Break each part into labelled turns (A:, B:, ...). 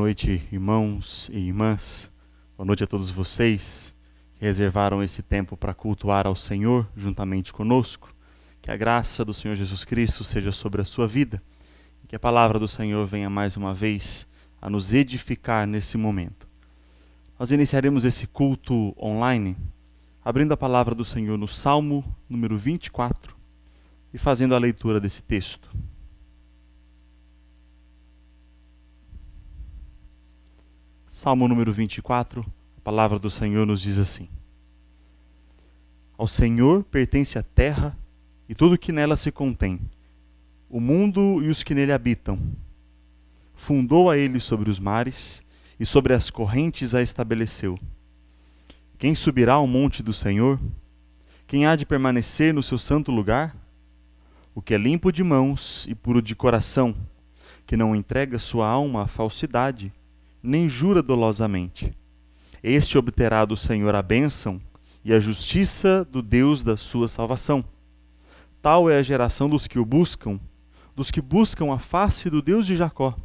A: noite, irmãos e irmãs. Boa noite a todos vocês que reservaram esse tempo para cultuar ao Senhor juntamente conosco. Que a graça do Senhor Jesus Cristo seja sobre a sua vida e que a palavra do Senhor venha mais uma vez a nos edificar nesse momento. Nós iniciaremos esse culto online abrindo a palavra do Senhor no Salmo número 24 e fazendo a leitura desse texto. Salmo número 24, a palavra do Senhor nos diz assim: Ao Senhor pertence a terra e tudo que nela se contém, o mundo e os que nele habitam. Fundou a ele sobre os mares e sobre as correntes a estabeleceu. Quem subirá ao monte do Senhor? Quem há de permanecer no seu santo lugar? O que é limpo de mãos e puro de coração, que não entrega sua alma à falsidade, nem jura dolosamente. Este obterá do Senhor a bênção e a justiça do Deus da sua salvação. Tal é a geração dos que o buscam, dos que buscam a face do Deus de Jacó.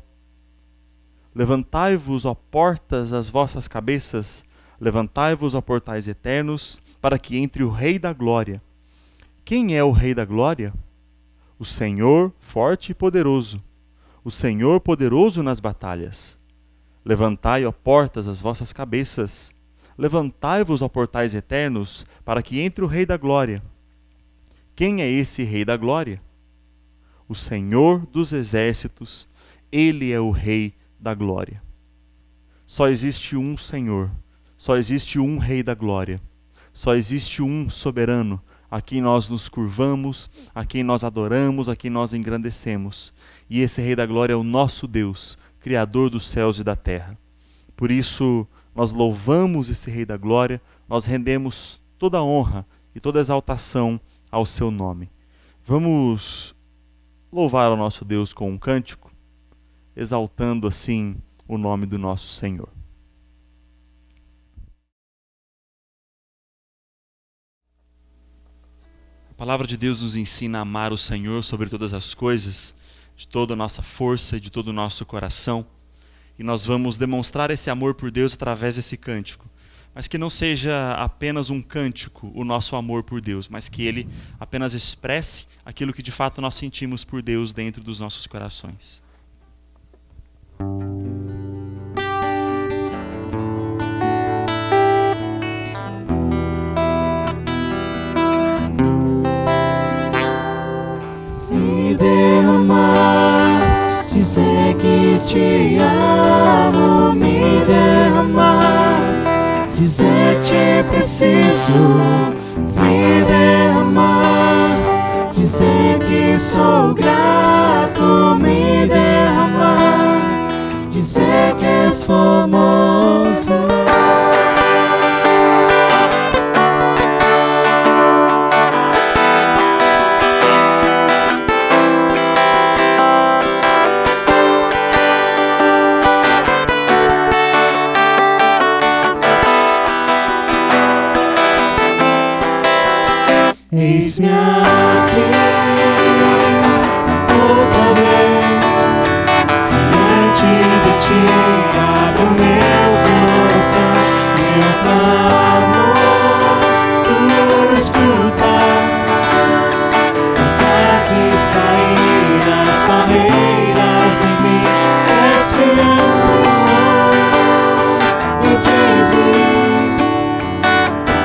A: Levantai-vos, ó portas, as vossas cabeças, levantai-vos, ó portais eternos, para que entre o Rei da Glória. Quem é o Rei da Glória? O Senhor forte e poderoso, o Senhor poderoso nas batalhas. Levantai, ó portas, as vossas cabeças, levantai-vos, ó portais eternos, para que entre o Rei da Glória. Quem é esse Rei da Glória? O Senhor dos exércitos, ele é o Rei da Glória. Só existe um Senhor, só existe um Rei da Glória, só existe um soberano, a quem nós nos curvamos, a quem nós adoramos, a quem nós engrandecemos. E esse Rei da Glória é o nosso Deus, Criador dos céus e da terra. Por isso, nós louvamos esse Rei da Glória, nós rendemos toda a honra e toda a exaltação ao seu nome. Vamos louvar ao nosso Deus com um cântico, exaltando assim o nome do nosso Senhor. A palavra de Deus nos ensina a amar o Senhor sobre todas as coisas, de toda a nossa força e de todo o nosso coração. E nós vamos demonstrar esse amor por Deus através desse cântico. Mas que não seja apenas um cântico o nosso amor por Deus, mas que ele apenas expresse aquilo que de fato nós sentimos por Deus dentro dos nossos corações.
B: Dizer que te amo, me derramar, dizer te preciso, me derramar, dizer que sou grato, me derramar, dizer que és famoso. Eis-me aqui, outra vez, diante de ti, abro meu coração, meu clamor, tu escutas, tu fazes cair as barreiras em mim, és fiel, Senhor, e dizes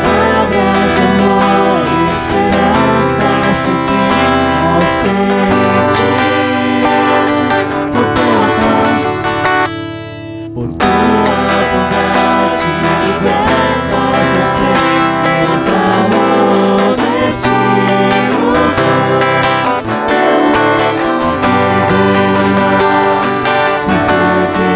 B: palavras de amor, esperança sem fim, ao sentir por tua bondade me libertas do ser, no calor deste lugar. Eu dizer que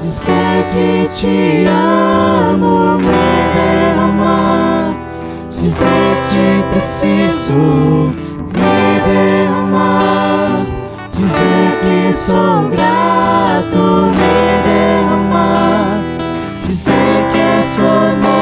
B: dizer que te amo, me derramar, dizer que preciso, me derramar, dizer que sou grato, me derramar, dizer que és formoso.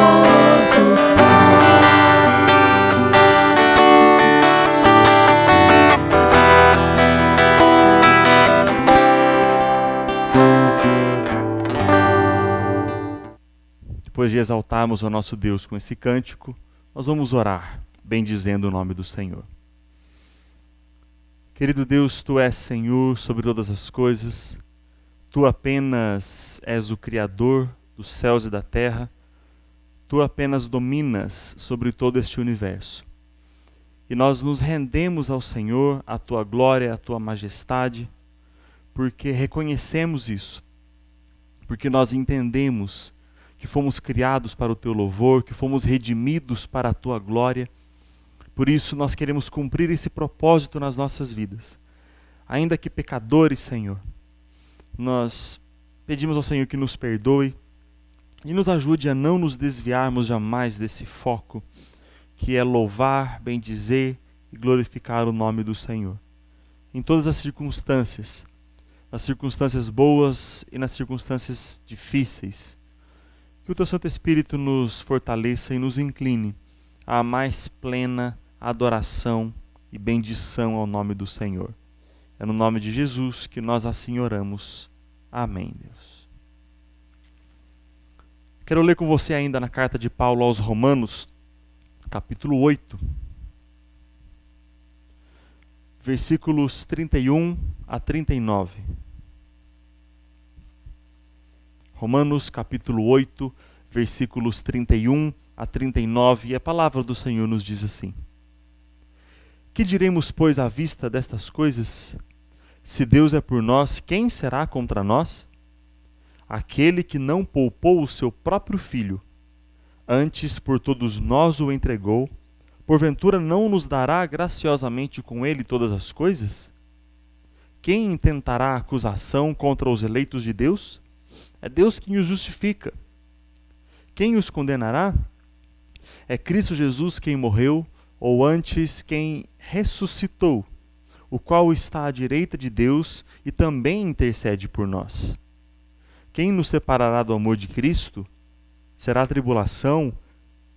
A: Depois de exaltarmos o nosso Deus com esse cântico, nós vamos orar, bendizendo o nome do Senhor. Querido Deus, Tu és Senhor sobre todas as coisas, Tu apenas és o Criador dos céus e da terra, Tu apenas dominas sobre todo este universo. E nós nos rendemos ao Senhor, à Tua glória, à Tua majestade, porque reconhecemos isso, porque nós entendemos que fomos criados para o Teu louvor, que fomos redimidos para a Tua glória. Por isso nós queremos cumprir esse propósito nas nossas vidas. Ainda que pecadores, Senhor, nós pedimos ao Senhor que nos perdoe e nos ajude a não nos desviarmos jamais desse foco, que é louvar, bendizer e glorificar o nome do Senhor. Em todas as circunstâncias, nas circunstâncias boas e nas circunstâncias difíceis, que o Teu Santo Espírito nos fortaleça e nos incline à mais plena adoração e bendição ao nome do Senhor. É no nome de Jesus que nós assim oramos. Amém, Deus. Quero ler com você ainda na carta de Paulo aos Romanos, capítulo 8, versículos 31 a 39. Romanos capítulo 8, versículos 31 a 39, e a palavra do Senhor nos diz assim: Que diremos, pois, à vista destas coisas? Se Deus é por nós, quem será contra nós? Aquele que não poupou o seu próprio filho, antes por todos nós o entregou, porventura não nos dará graciosamente com ele todas as coisas? Quem intentará acusação contra os eleitos de Deus? É Deus quem os justifica. Quem os condenará? É Cristo Jesus quem morreu, ou antes quem ressuscitou, o qual está à direita de Deus e também intercede por nós. Quem nos separará do amor de Cristo? Será tribulação,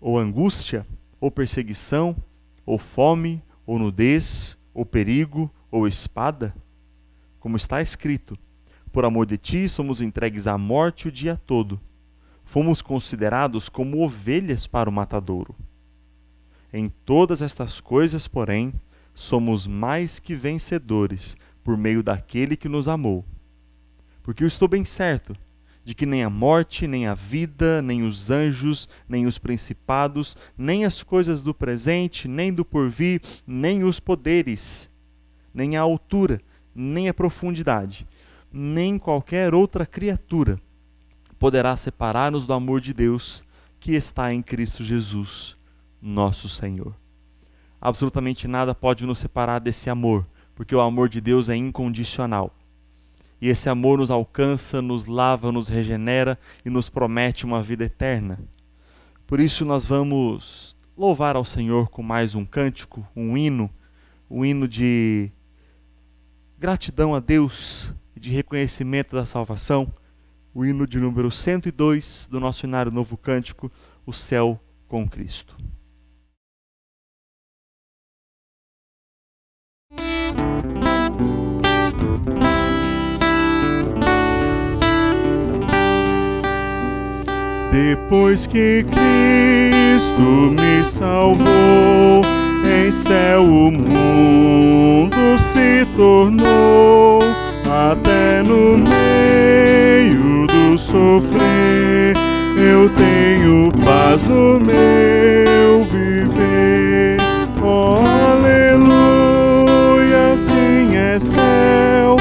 A: ou angústia, ou perseguição, ou fome, ou nudez, ou perigo, ou espada? Como está escrito: por amor de ti somos entregues à morte o dia todo. Fomos considerados como ovelhas para o matadouro. Em todas estas coisas, porém, somos mais que vencedores por meio daquele que nos amou. Porque eu estou bem certo de que nem a morte, nem a vida, nem os anjos, nem os principados, nem as coisas do presente, nem do porvir, nem os poderes, nem a altura, nem a profundidade, nem qualquer outra criatura poderá separar-nos do amor de Deus que está em Cristo Jesus, nosso Senhor. Absolutamente nada pode nos separar desse amor, porque o amor de Deus é incondicional. E esse amor nos alcança, nos lava, nos regenera e nos promete uma vida eterna. Por isso nós vamos louvar ao Senhor com mais um cântico, um hino de gratidão a Deus, de reconhecimento da salvação, o hino de número 102 do nosso Inário Novo Cântico, O Céu com Cristo. Depois que Cristo me salvou, em céu o mundo se tornou. Até no meio do sofrer, eu tenho paz no meu viver. Oh, aleluia, assim é céu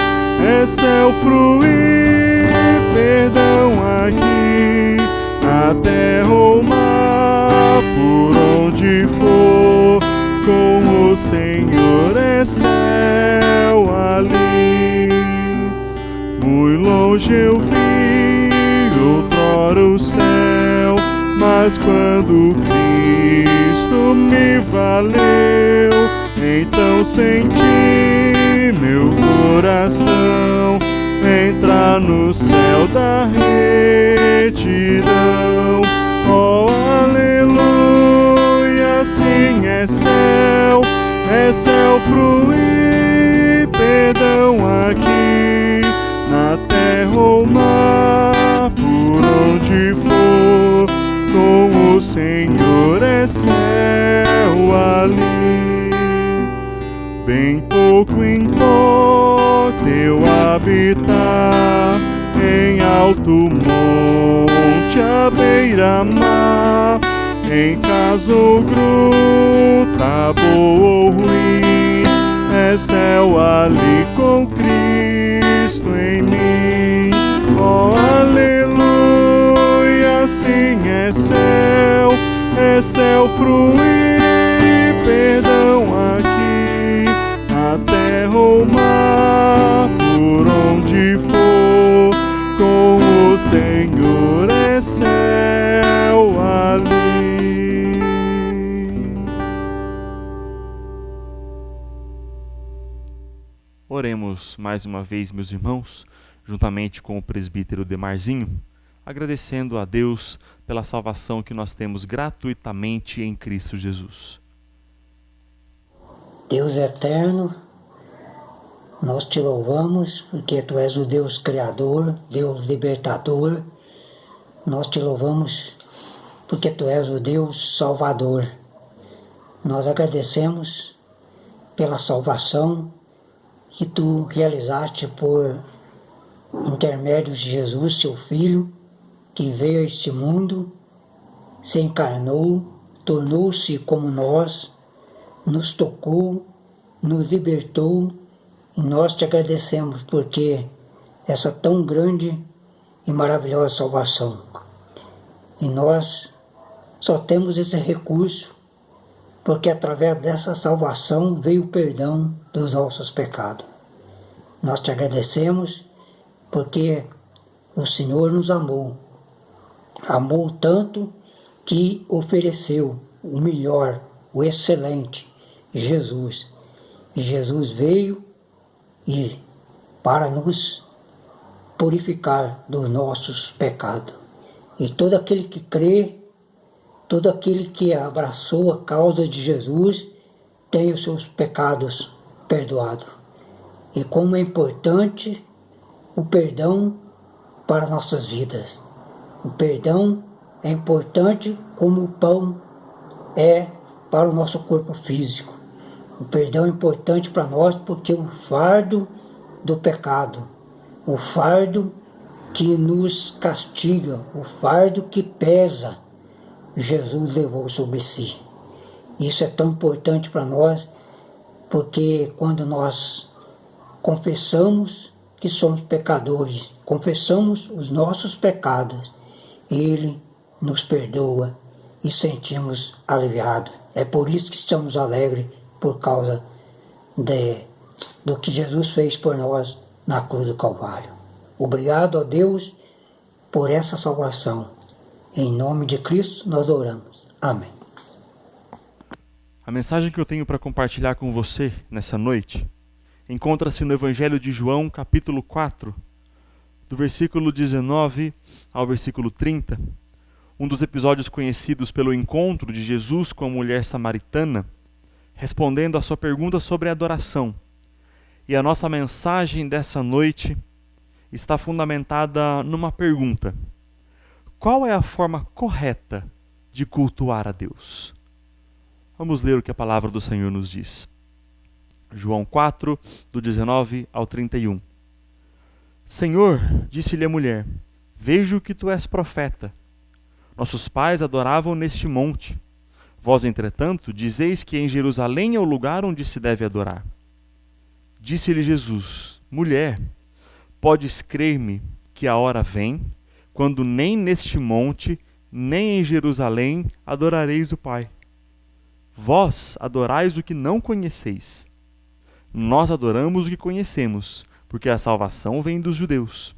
A: fruir, perdão aqui, na terra ou mar, por onde for, com o Senhor é céu ali. Muito longe eu vi no céu, mas quando Cristo me valeu, então senti meu coração entrar no céu da retidão. Oh, aleluia, assim é céu fruir perdão aqui na terra ou mar, por onde for, com o Senhor é céu ali. Bem pouco importa eu habitar em alto monte à beira-mar, em casa ou gruta, boa ou ruim, é céu ali com Cristo em mim. Oh, aleluia, assim é céu fruir perdão aqui na terra ou mar, por onde for, com o Senhor é céu ali. Oremos mais uma vez, meus irmãos, juntamente com o presbítero Demarzinho, agradecendo a Deus pela salvação que nós temos gratuitamente em Cristo Jesus.
C: Deus eterno, nós te louvamos porque Tu és o Deus Criador, Deus Libertador. Nós te louvamos porque Tu és o Deus Salvador. Nós agradecemos pela salvação que Tu realizaste por intermédio de Jesus, Seu Filho, que veio a este mundo, se encarnou, tornou-se como nós, nos tocou, nos libertou, e nós te agradecemos porque essa tão grande e maravilhosa salvação. E nós só temos esse recurso porque através dessa salvação veio o perdão dos nossos pecados. Nós te agradecemos porque o Senhor nos amou tanto que ofereceu o melhor, o excelente, Jesus. E Jesus veio para nos purificar dos nossos pecados. E todo aquele que crê, todo aquele que abraçou a causa de Jesus, tem os seus pecados perdoados. E como é importante o perdão para nossas vidas. O perdão é importante como o pão é para o nosso corpo físico. O perdão é importante para nós porque o fardo do pecado, o fardo que nos castiga, o fardo que pesa, Jesus levou sobre si. Isso é tão importante para nós porque quando nós confessamos que somos pecadores, confessamos os nossos pecados, Ele nos perdoa e sentimos aliviados. É por isso que estamos alegres, por causa do que Jesus fez por nós na cruz do Calvário. Obrigado a Deus por essa salvação. Em nome de Cristo nós oramos. Amém.
A: A mensagem que eu tenho para compartilhar com você nessa noite encontra-se no Evangelho de João, capítulo 4, do versículo 19 ao versículo 30, um dos episódios conhecidos pelo encontro de Jesus com a mulher samaritana, respondendo à sua pergunta sobre a adoração. E a nossa mensagem dessa noite está fundamentada numa pergunta: qual é a forma correta de cultuar a Deus? Vamos ler o que a palavra do Senhor nos diz. João 4, do 19 ao 31. Senhor, disse-lhe a mulher, vejo que tu és profeta. Nossos pais adoravam neste monte. Vós, entretanto, dizeis que em Jerusalém é o lugar onde se deve adorar. Disse-lhe Jesus, mulher, podes crer-me que a hora vem, quando nem neste monte, nem em Jerusalém adorareis o Pai. Vós adorais o que não conheceis. Nós adoramos o que conhecemos, porque a salvação vem dos judeus.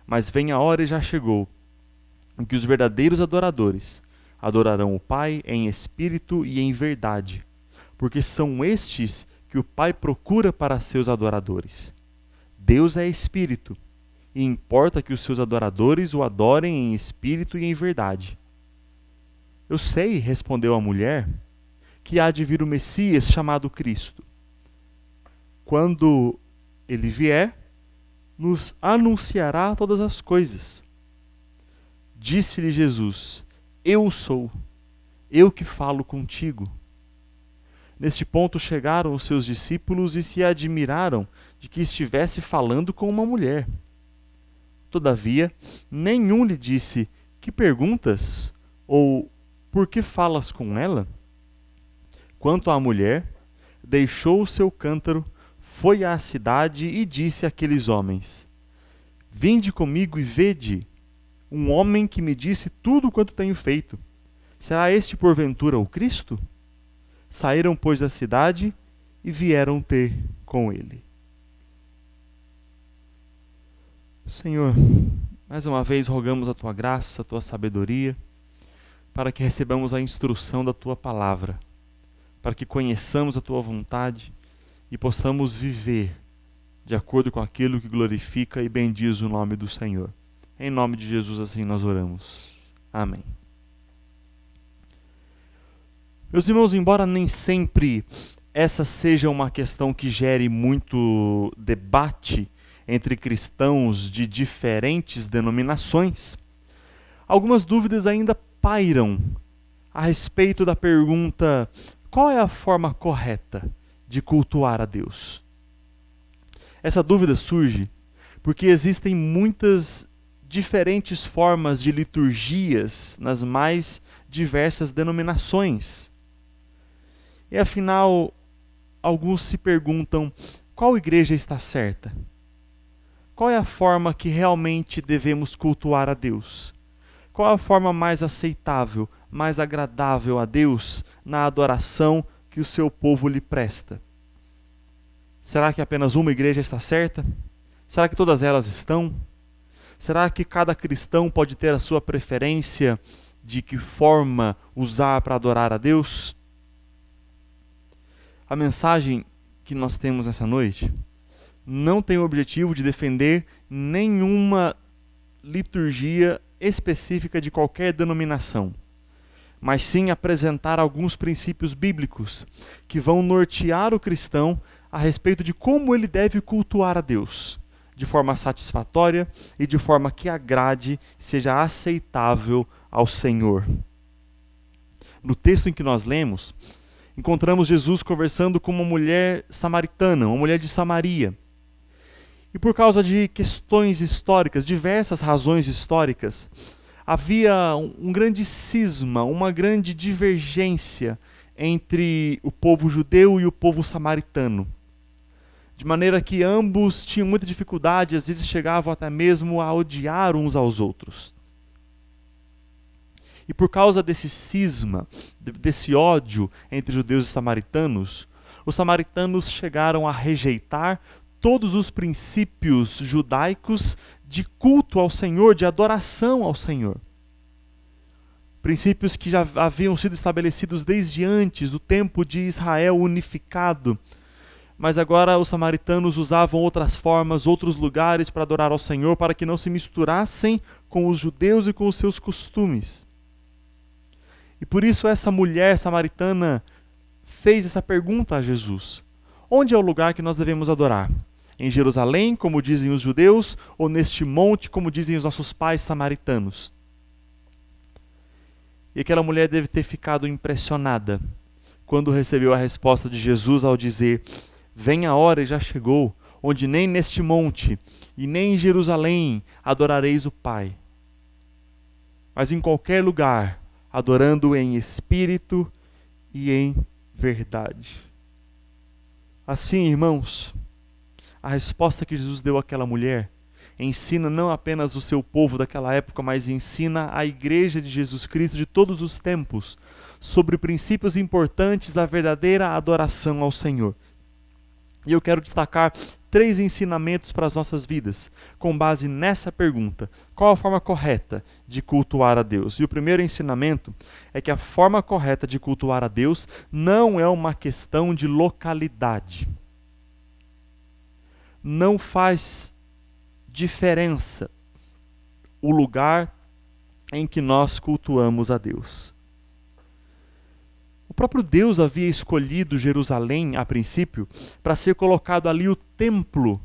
A: Mas vem a hora e já chegou, em que os verdadeiros adoradores adorarão o Pai em espírito e em verdade, porque são estes que o Pai procura para seus adoradores. Deus é espírito, e importa que os seus adoradores o adorem em espírito e em verdade. Eu sei, respondeu a mulher, que há de vir o Messias chamado Cristo. Quando ele vier, nos anunciará todas as coisas. Disse-lhe Jesus: Eu sou, eu que falo contigo. Neste ponto chegaram os seus discípulos e se admiraram de que estivesse falando com uma mulher. Todavia, nenhum lhe disse: Que perguntas? Ou por que falas com ela? Quanto à mulher, deixou o seu cântaro, foi à cidade e disse àqueles homens: Vinde comigo e vede um homem que me disse tudo quanto tenho feito. Será este porventura o Cristo? Saíram, pois, da cidade e vieram ter com ele. Senhor, mais uma vez rogamos a tua graça, a tua sabedoria, para que recebamos a instrução da tua palavra, para que conheçamos a tua vontade e possamos viver de acordo com aquilo que glorifica e bendiz o nome do Senhor. Em nome de Jesus assim nós oramos. Amém. Meus irmãos, embora nem sempre essa seja uma questão que gere muito debate entre cristãos de diferentes denominações, algumas dúvidas ainda pairam a respeito da pergunta: qual é a forma correta de cultuar a Deus? Essa dúvida surge porque existem muitas diferentes formas de liturgias nas mais diversas denominações. E afinal, alguns se perguntam: qual igreja está certa? Qual é a forma que realmente devemos cultuar a Deus? Qual a forma mais aceitável, mais agradável a Deus na adoração que o seu povo lhe presta? Será que apenas uma igreja está certa? Será que todas elas estão? Será que cada cristão pode ter a sua preferência de que forma usar para adorar a Deus? A mensagem que nós temos nessa noite não tem o objetivo de defender nenhuma liturgia específica de qualquer denominação, mas sim apresentar alguns princípios bíblicos que vão nortear o cristão a respeito de como ele deve cultuar a Deus, de forma satisfatória e de forma que agrade, seja aceitável ao Senhor. No texto em que nós lemos, encontramos Jesus conversando com uma mulher samaritana, uma mulher de Samaria. E por causa de questões históricas, diversas razões históricas, havia um grande cisma, uma grande divergência entre o povo judeu e o povo samaritano. De maneira que ambos tinham muita dificuldade, às vezes chegavam até mesmo a odiar uns aos outros. E por causa desse cisma, desse ódio entre judeus e samaritanos, os samaritanos chegaram a rejeitar todos os princípios judaicos de culto ao Senhor, de adoração ao Senhor. Princípios que já haviam sido estabelecidos desde antes, do tempo de Israel unificado. Mas agora os samaritanos usavam outras formas, outros lugares para adorar ao Senhor, para que não se misturassem com os judeus e com os seus costumes. E por isso essa mulher samaritana fez essa pergunta a Jesus: onde é o lugar que nós devemos adorar? Em Jerusalém, como dizem os judeus, ou neste monte, como dizem os nossos pais samaritanos? E aquela mulher deve ter ficado impressionada quando recebeu a resposta de Jesus ao dizer: vem a hora e já chegou, onde nem neste monte e nem em Jerusalém adorareis o Pai, mas em qualquer lugar, adorando em espírito e em verdade. Assim, irmãos, a resposta que Jesus deu àquela mulher ensina não apenas o seu povo daquela época, mas ensina a igreja de Jesus Cristo de todos os tempos sobre princípios importantes da verdadeira adoração ao Senhor. E eu quero destacar 3 ensinamentos para as nossas vidas, com base nessa pergunta: qual a forma correta de cultuar a Deus? E o primeiro ensinamento é que a forma correta de cultuar a Deus não é uma questão de localidade. Não faz diferença o lugar em que nós cultuamos a Deus. O próprio Deus havia escolhido Jerusalém, a princípio, para ser colocado ali o templo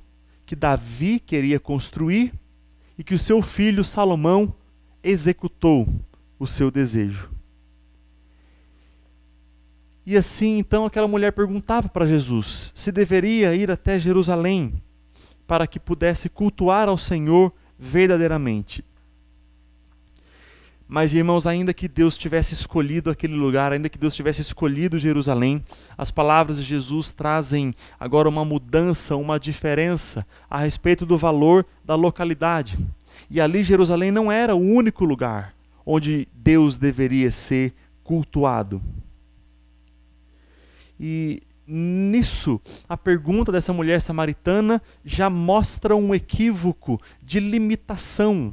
A: que Davi queria construir e que o seu filho Salomão executou o seu desejo. E assim, então, aquela mulher perguntava para Jesus se deveria ir até Jerusalém para que pudesse cultuar ao Senhor verdadeiramente. Mas, irmãos, ainda que Deus tivesse escolhido aquele lugar, ainda que Deus tivesse escolhido Jerusalém, as palavras de Jesus trazem agora uma mudança, uma diferença a respeito do valor da localidade. E ali Jerusalém não era o único lugar onde Deus deveria ser cultuado. E nisso, a pergunta dessa mulher samaritana já mostra um equívoco de limitação.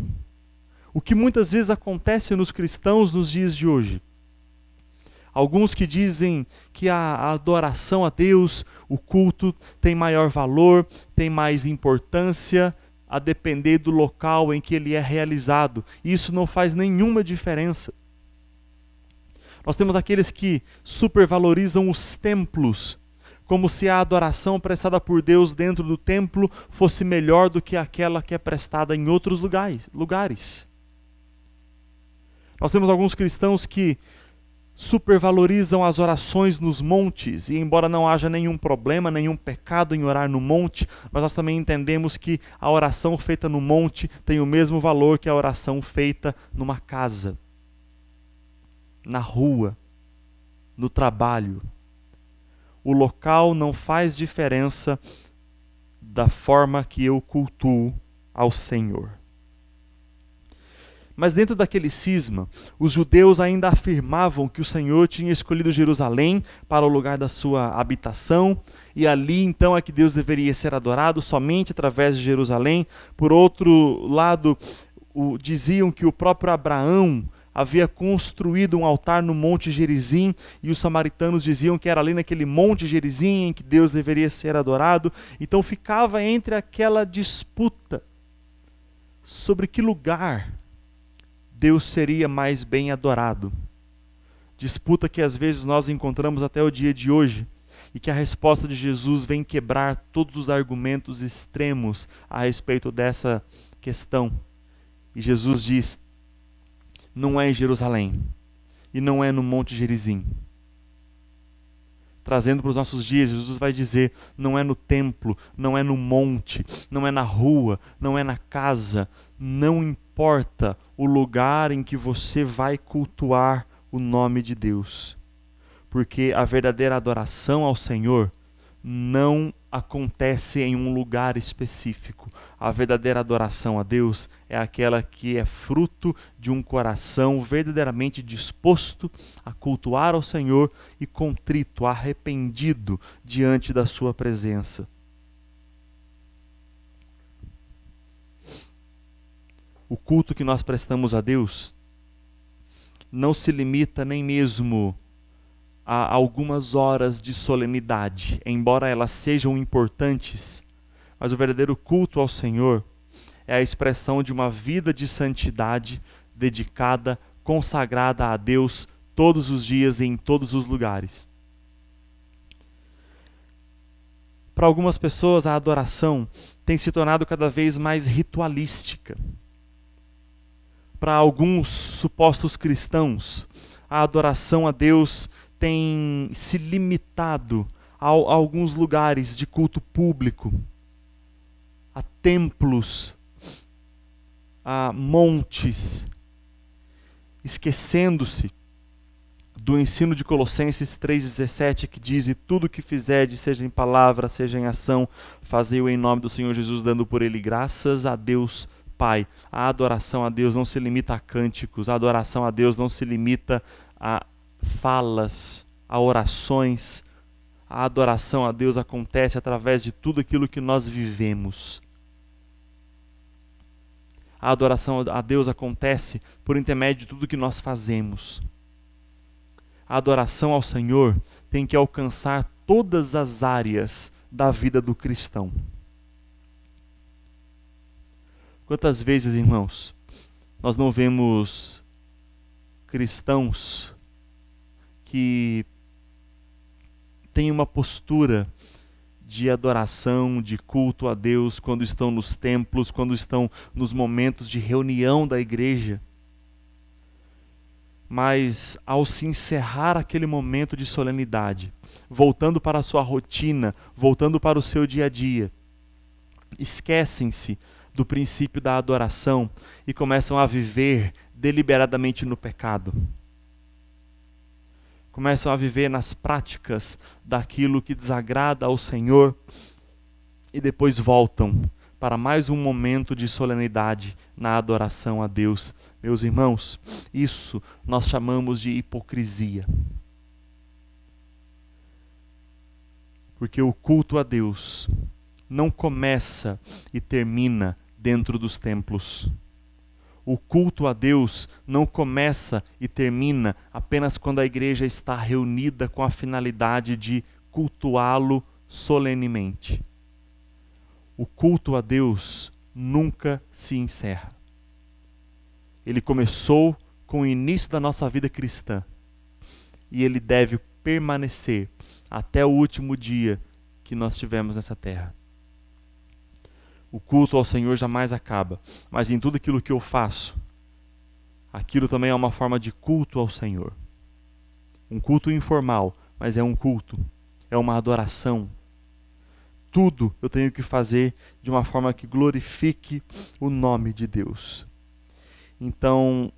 A: O que muitas vezes acontece nos cristãos nos dias de hoje. Alguns que dizem que a adoração a Deus, o culto, tem maior valor, tem mais importância, a depender do local em que ele é realizado. E isso não faz nenhuma diferença. Nós temos aqueles que supervalorizam os templos, como se a adoração prestada por Deus dentro do templo fosse melhor do que aquela que é prestada em outros lugares. Nós temos alguns cristãos que supervalorizam as orações nos montes, e embora não haja nenhum problema, nenhum pecado em orar no monte, mas nós também entendemos que a oração feita no monte tem o mesmo valor que a oração feita numa casa, na rua, no trabalho. O local não faz diferença da forma que eu cultuo ao Senhor. Mas dentro daquele cisma, os judeus ainda afirmavam que o Senhor tinha escolhido Jerusalém para o lugar da sua habitação, e ali então é que Deus deveria ser adorado somente através de Jerusalém. Por outro lado, diziam que o próprio Abraão havia construído um altar no Monte Gerizim, e os samaritanos diziam que era ali naquele Monte Gerizim em que Deus deveria ser adorado. Então ficava entre aquela disputa sobre que lugar Deus seria mais bem adorado. Disputa que às vezes nós encontramos até o dia de hoje, e que a resposta de Jesus vem quebrar todos os argumentos extremos a respeito dessa questão. E Jesus diz: não é em Jerusalém, e não é no Monte Gerizim. Trazendo para os nossos dias, Jesus vai dizer: não é no templo, não é no monte, não é na rua, não é na casa, não importa o lugar em que você vai cultuar o nome de Deus. Porque a verdadeira adoração ao Senhor não acontece em um lugar específico. A verdadeira adoração a Deus é aquela que é fruto de um coração verdadeiramente disposto a cultuar ao Senhor e contrito, arrependido diante da sua presença. O culto que nós prestamos a Deus não se limita nem mesmo a algumas horas de solenidade, embora elas sejam importantes, mas o verdadeiro culto ao Senhor é a expressão de uma vida de santidade dedicada, consagrada a Deus todos os dias e em todos os lugares. Para algumas pessoas, a adoração tem se tornado cada vez mais ritualística. Para alguns supostos cristãos, a adoração a Deus tem se limitado a alguns lugares de culto público, a templos, a montes, esquecendo-se do ensino de Colossenses 3,17, que diz: e tudo o que fizerdes, seja em palavra, seja em ação, fazei-o em nome do Senhor Jesus, dando por ele graças a Deus Pai. A adoração a Deus não se limita a cânticos, a adoração a Deus não se limita a falas, a orações. a adoração a Deus acontece através de tudo aquilo que nós vivemos. A adoração a Deus acontece por intermédio de tudo que nós fazemos. A adoração ao Senhor tem que alcançar todas as áreas da vida do cristão. Quantas vezes, irmãos, nós não vemos cristãos que têm uma postura de adoração, de culto a Deus, quando estão nos templos, quando estão nos momentos de reunião da igreja. Mas ao se encerrar aquele momento de solenidade, voltando para a sua rotina, voltando para o seu dia a dia, esquecem-se do princípio da adoração e começam a viver deliberadamente no pecado. Começam a viver nas práticas daquilo que desagrada ao Senhor e depois voltam para mais um momento de solenidade na adoração a Deus. Meus irmãos, isso nós chamamos de hipocrisia. Porque o culto a Deus não começa e termina dentro dos templos. O culto a Deus não começa e termina apenas quando a igreja está reunida com a finalidade de cultuá-lo solenemente. O culto a Deus nunca se encerra. Ele começou com o início da nossa vida cristã e ele deve permanecer até o último dia que nós tivemos nessa terra. O culto ao Senhor jamais acaba, mas em tudo aquilo que eu faço, aquilo também é uma forma de culto ao Senhor. Um culto informal, mas é um culto, é uma adoração. Tudo eu tenho que fazer de uma forma que glorifique o nome de Deus. Então,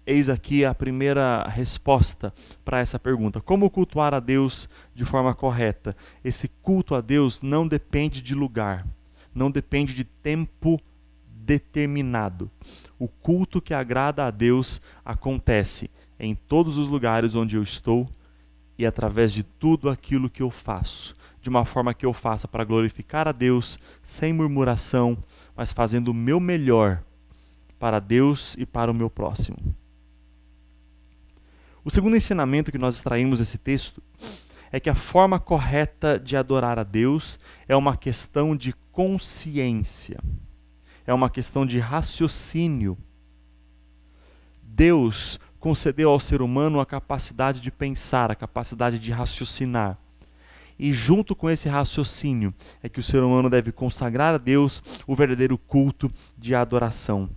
A: eis aqui a primeira resposta para essa pergunta. Como cultuar a Deus de forma correta? Esse culto a Deus não depende de lugar. Não depende de tempo determinado. O culto que agrada a Deus acontece em todos os lugares onde eu estou e através de tudo aquilo que eu faço, de uma forma que eu faça para glorificar a Deus, sem murmuração, mas fazendo o meu melhor para Deus e para o meu próximo. O segundo ensinamento que nós extraímos desse texto é que a forma correta de adorar a Deus é uma questão de consciência, é uma questão de raciocínio. Deus concedeu ao ser humano a capacidade de pensar, a capacidade de raciocinar. E junto com esse raciocínio é que o ser humano deve consagrar a Deus o verdadeiro culto de adoração.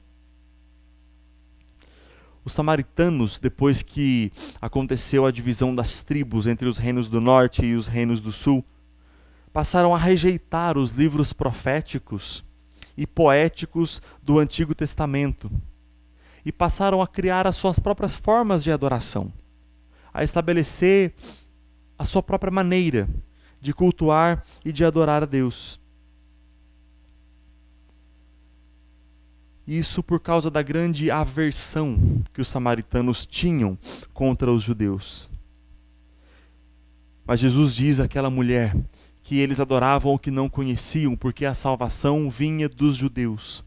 A: Os samaritanos, depois que aconteceu a divisão das tribos entre os reinos do norte e os reinos do sul, passaram a rejeitar os livros proféticos e poéticos do Antigo Testamento e passaram a criar as suas próprias formas de adoração, a estabelecer a sua própria maneira de cultuar e de adorar a Deus. Isso por causa da grande aversão que os samaritanos tinham contra os judeus. Mas Jesus diz àquela mulher que eles adoravam o que não conheciam, porque a salvação vinha dos judeus.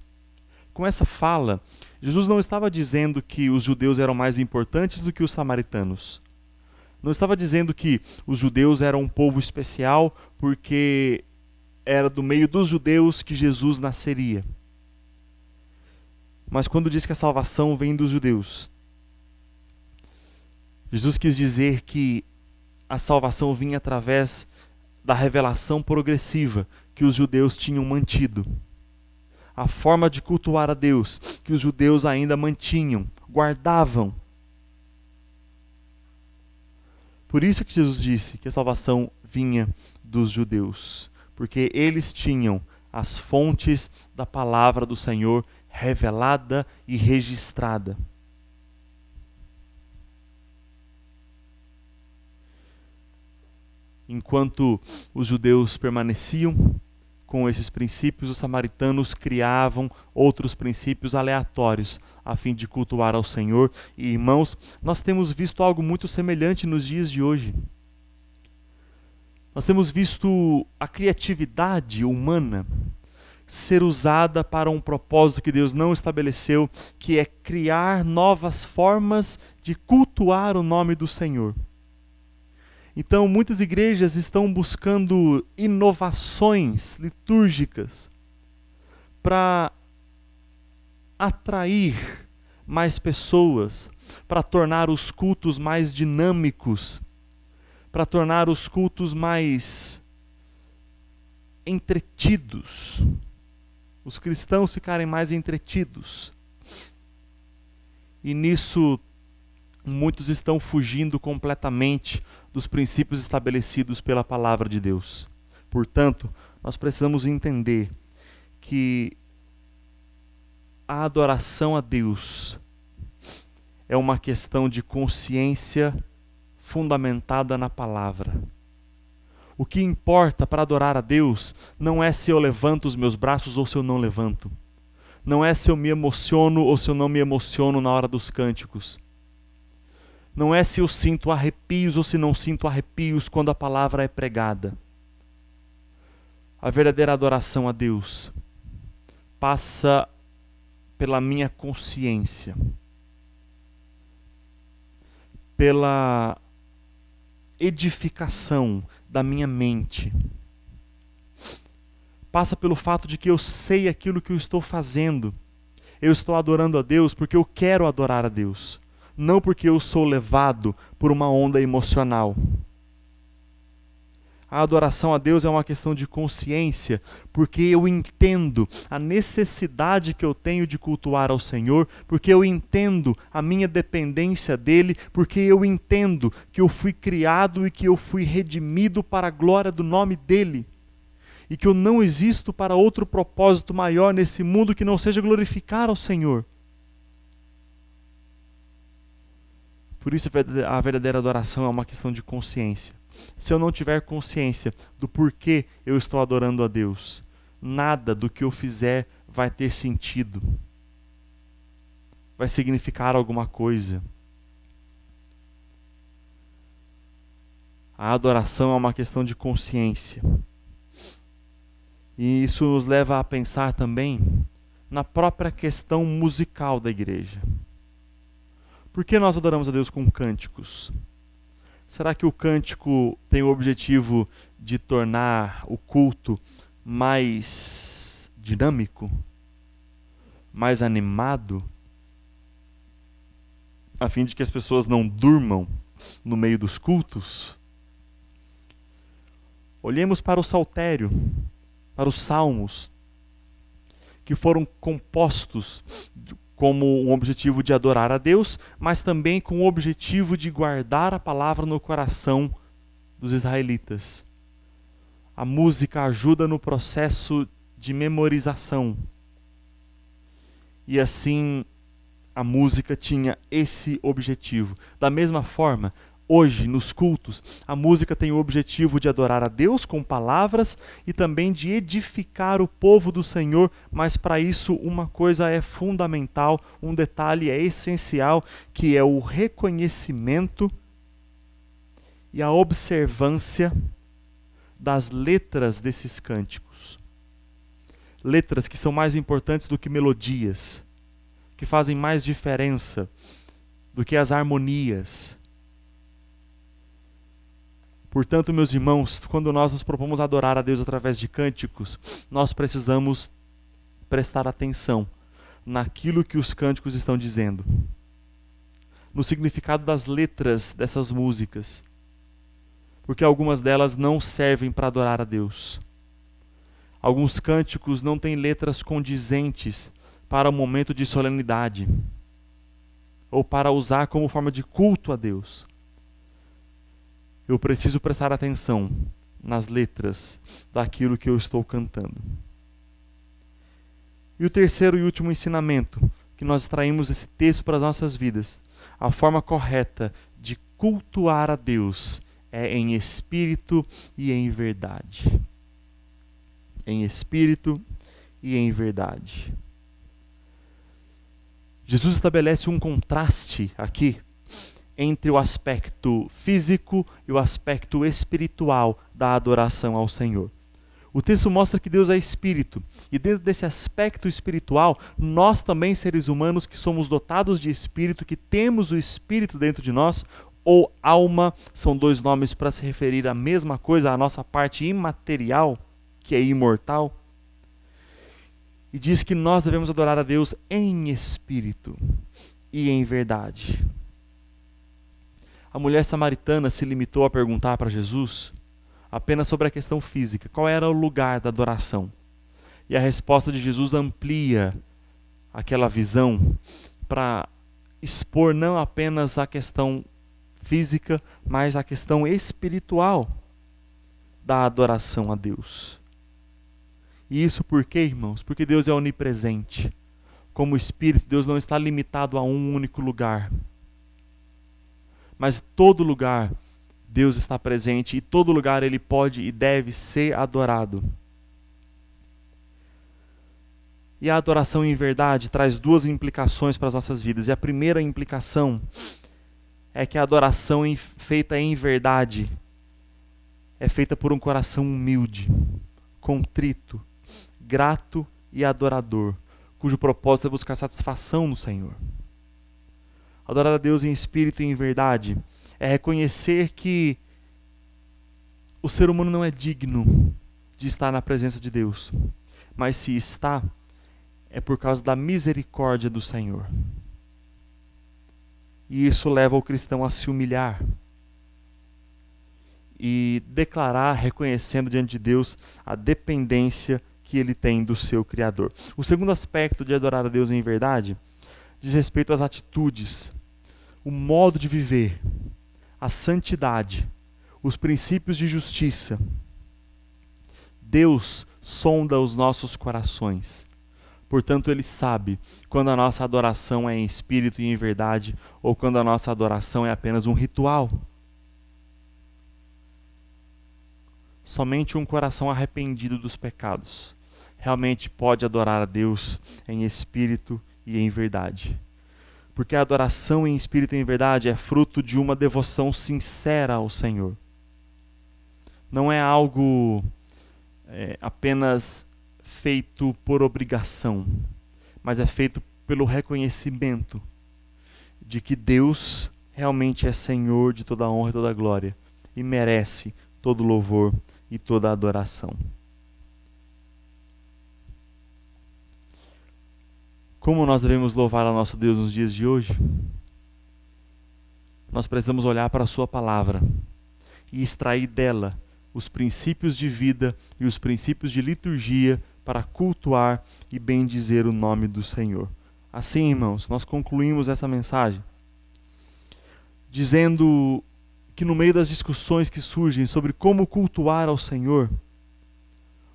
A: Com essa fala, Jesus não estava dizendo que os judeus eram mais importantes do que os samaritanos. Não estava dizendo que os judeus eram um povo especial porque era do meio dos judeus que Jesus nasceria. Mas quando diz que a salvação vem dos judeus, Jesus quis dizer que a salvação vinha através da revelação progressiva que os judeus tinham mantido. A forma de cultuar a Deus que os judeus ainda mantinham, guardavam. Por isso que Jesus disse que a salvação vinha dos judeus, porque eles tinham as fontes da palavra do Senhor revelada e registrada. Enquanto os judeus permaneciam com esses princípios, os samaritanos criavam outros princípios aleatórios a fim de cultuar ao Senhor. E, irmãos, nós temos visto algo muito semelhante nos dias de hoje. Nós temos visto a criatividade humana ser usada para um propósito que Deus não estabeleceu, que é criar novas formas de cultuar o nome do Senhor. Então, muitas igrejas estão buscando inovações litúrgicas para atrair mais pessoas, para tornar os cultos mais dinâmicos, para tornar os cultos mais entretidos, os cristãos ficarem mais entretidos. E nisso, muitos estão fugindo completamente dos princípios estabelecidos pela palavra de Deus. Portanto, nós precisamos entender que a adoração a Deus é uma questão de consciência fundamentada na palavra. O que importa para adorar a Deus não é se eu levanto os meus braços ou se eu não levanto. Não é se eu me emociono ou se eu não me emociono na hora dos cânticos. Não é se eu sinto arrepios ou se não sinto arrepios quando a palavra é pregada. A verdadeira adoração a Deus passa pela minha consciência, pela edificação da minha mente. Passa pelo fato de que eu sei aquilo que eu estou fazendo. Eu estou adorando a Deus porque eu quero adorar a Deus, não porque eu sou levado por uma onda emocional. A adoração a Deus é uma questão de consciência, porque eu entendo a necessidade que eu tenho de cultuar ao Senhor, porque eu entendo a minha dependência dEle, porque eu entendo que eu fui criado e que eu fui redimido para a glória do nome dEle, e que eu não existo para outro propósito maior nesse mundo que não seja glorificar ao Senhor. Por isso a verdadeira adoração é uma questão de consciência. Se eu não tiver consciência do porquê eu estou adorando a Deus, nada do que eu fizer vai ter sentido, vai significar alguma coisa. A adoração é uma questão de consciência. E isso nos leva a pensar também na própria questão musical da igreja. Por que nós adoramos a Deus com cânticos? Será que o cântico tem o objetivo de tornar o culto mais dinâmico, mais animado, a fim de que as pessoas não durmam no meio dos cultos? Olhemos para o saltério, para os salmos, que foram compostos como um objetivo de adorar a Deus, mas também com o objetivo de guardar a palavra no coração dos israelitas. A música ajuda no processo de memorização. E assim, a música tinha esse objetivo. Da mesma forma, hoje, nos cultos, a música tem o objetivo de adorar a Deus com palavras e também de edificar o povo do Senhor, mas para isso uma coisa é fundamental, um detalhe é essencial, que é o reconhecimento e a observância das letras desses cânticos. Letras que são mais importantes do que melodias, que fazem mais diferença do que as harmonias. Portanto, meus irmãos, quando nós nos propomos adorar a Deus através de cânticos, nós precisamos prestar atenção naquilo que os cânticos estão dizendo, no significado das letras dessas músicas, porque algumas delas não servem para adorar a Deus. Alguns cânticos não têm letras condizentes para o momento de solenidade, ou para usar como forma de culto a Deus. Eu preciso prestar atenção nas letras daquilo que eu estou cantando. E o terceiro e último ensinamento que nós extraímos desse texto para as nossas vidas: a forma correta de cultuar a Deus é em espírito e em verdade. Em espírito e em verdade. Jesus estabelece um contraste aqui entre o aspecto físico e o aspecto espiritual da adoração ao Senhor. O texto mostra que Deus é espírito, e dentro desse aspecto espiritual, nós também, seres humanos que somos dotados de espírito, que temos o espírito dentro de nós, ou alma, são dois nomes para se referir à mesma coisa, à nossa parte imaterial, que é imortal. E diz que nós devemos adorar a Deus em espírito e em verdade. A mulher samaritana se limitou a perguntar para Jesus apenas sobre a questão física, qual era o lugar da adoração. E a resposta de Jesus amplia aquela visão para expor não apenas a questão física, mas a questão espiritual da adoração a Deus. E isso por quê, irmãos? Porque Deus é onipresente. Como Espírito, Deus não está limitado a um único lugar. Mas todo lugar Deus está presente e todo lugar Ele pode e deve ser adorado. E a adoração em verdade traz duas implicações para as nossas vidas. E a primeira implicação é que a adoração feita em verdade é feita por um coração humilde, contrito, grato e adorador, cujo propósito é buscar satisfação no Senhor. Adorar a Deus em espírito e em verdade é reconhecer que o ser humano não é digno de estar na presença de Deus, mas se está, é por causa da misericórdia do Senhor. E isso leva o cristão a se humilhar e declarar, reconhecendo diante de Deus a dependência que ele tem do seu Criador. O segundo aspecto de adorar a Deus em verdade diz respeito às atitudes, o modo de viver, a santidade, os princípios de justiça. Deus sonda os nossos corações. Portanto, Ele sabe quando a nossa adoração é em espírito e em verdade, ou quando a nossa adoração é apenas um ritual. Somente um coração arrependido dos pecados realmente pode adorar a Deus em espírito e em verdade. Porque a adoração em espírito e em verdade é fruto de uma devoção sincera ao Senhor. Não é algo apenas feito por obrigação, mas é feito pelo reconhecimento de que Deus realmente é Senhor de toda a honra e toda a glória e merece todo louvor e toda a adoração. Como nós devemos louvar ao nosso Deus nos dias de hoje? Nós precisamos olhar para a sua palavra e extrair dela os princípios de vida e os princípios de liturgia para cultuar e bendizer o nome do Senhor. Assim, irmãos, nós concluímos essa mensagem dizendo que no meio das discussões que surgem sobre como cultuar ao Senhor,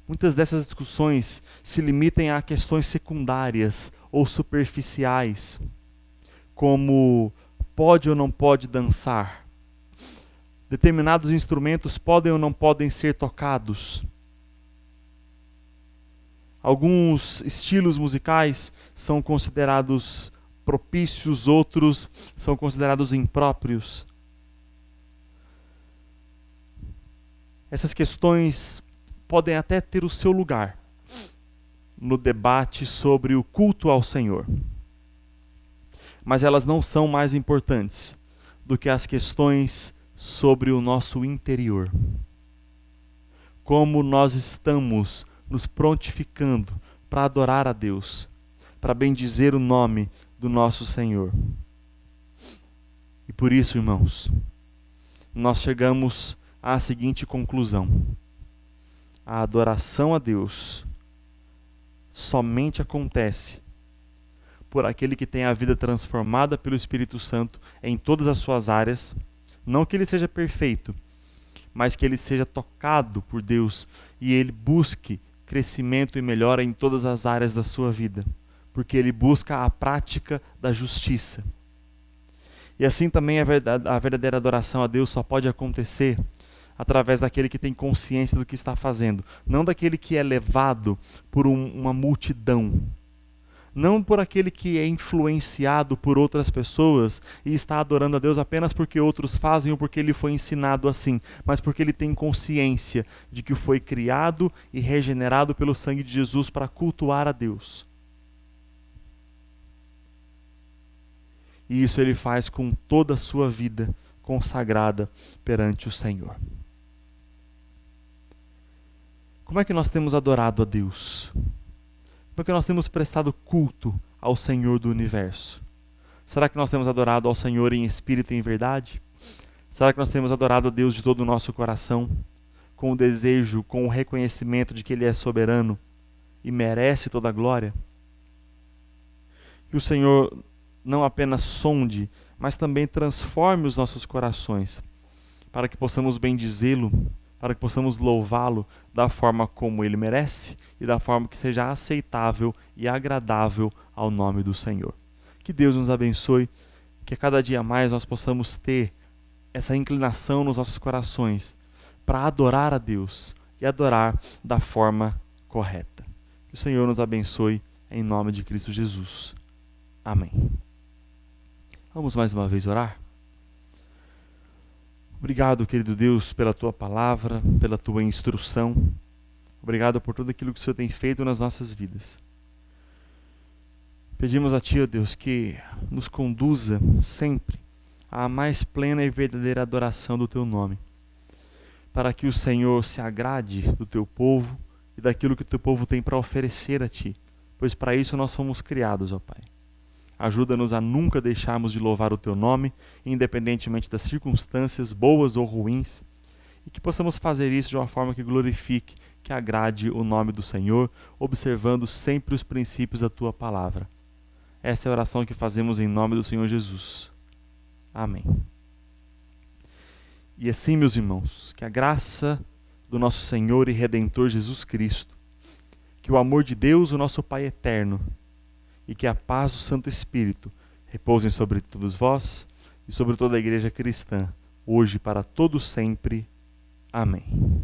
A: muitas dessas discussões se limitam a questões secundárias ou superficiais, como pode ou não pode dançar, determinados instrumentos podem ou não podem ser tocados. Alguns estilos musicais são considerados propícios, outros são considerados impróprios. Essas questões podem até ter o seu lugar no debate sobre o culto ao Senhor. Mas elas não são mais importantes do que as questões sobre o nosso interior. Como nós estamos nos prontificando para adorar a Deus, para bendizer o nome do nosso Senhor. E por isso, irmãos, nós chegamos à seguinte conclusão: a adoração a Deus somente acontece por aquele que tem a vida transformada pelo Espírito Santo em todas as suas áreas, não que ele seja perfeito, mas que ele seja tocado por Deus e ele busque crescimento e melhora em todas as áreas da sua vida, porque ele busca a prática da justiça. E assim também a verdadeira adoração a Deus só pode acontecer através daquele que tem consciência do que está fazendo, não daquele que é levado por uma multidão, Não por aquele que é influenciado por outras pessoas e está adorando a Deus apenas porque outros fazem ou porque ele foi ensinado assim, mas porque ele tem consciência de que foi criado e regenerado pelo sangue de Jesus para cultuar a Deus. E isso ele faz com toda a sua vida consagrada perante o Senhor. Como é que nós temos adorado a Deus? Como é que nós temos prestado culto ao Senhor do universo? Será que nós temos adorado ao Senhor em espírito e em verdade? Será que nós temos adorado a Deus de todo o nosso coração, com o desejo, com o reconhecimento de que Ele é soberano e merece toda a glória? Que o Senhor não apenas sonde, mas também transforme os nossos corações, para que possamos bendizê-lo, para que possamos louvá-lo da forma como Ele merece e da forma que seja aceitável e agradável ao nome do Senhor. Que Deus nos abençoe, que a cada dia mais nós possamos ter essa inclinação nos nossos corações para adorar a Deus e adorar da forma correta. Que o Senhor nos abençoe em nome de Cristo Jesus. Amém. Vamos mais uma vez orar? Obrigado, querido Deus, pela Tua palavra, pela Tua instrução. Obrigado por tudo aquilo que o Senhor tem feito nas nossas vidas. Pedimos a Ti, ó Deus, que nos conduza sempre à mais plena e verdadeira adoração do Teu nome, para que o Senhor se agrade do Teu povo e daquilo que o Teu povo tem para oferecer a Ti, pois para isso nós fomos criados, ó Pai. Ajuda-nos a nunca deixarmos de louvar o Teu nome, independentemente das circunstâncias, boas ou ruins, e que possamos fazer isso de uma forma que glorifique, que agrade o nome do Senhor, observando sempre os princípios da Tua palavra. Essa é a oração que fazemos em nome do Senhor Jesus. Amém. E assim, meus irmãos, que a graça do nosso Senhor e Redentor Jesus Cristo, que o amor de Deus, o nosso Pai eterno, e que a paz do Santo Espírito repousem sobre todos vós e sobre toda a igreja cristã, hoje e para todo sempre. Amém.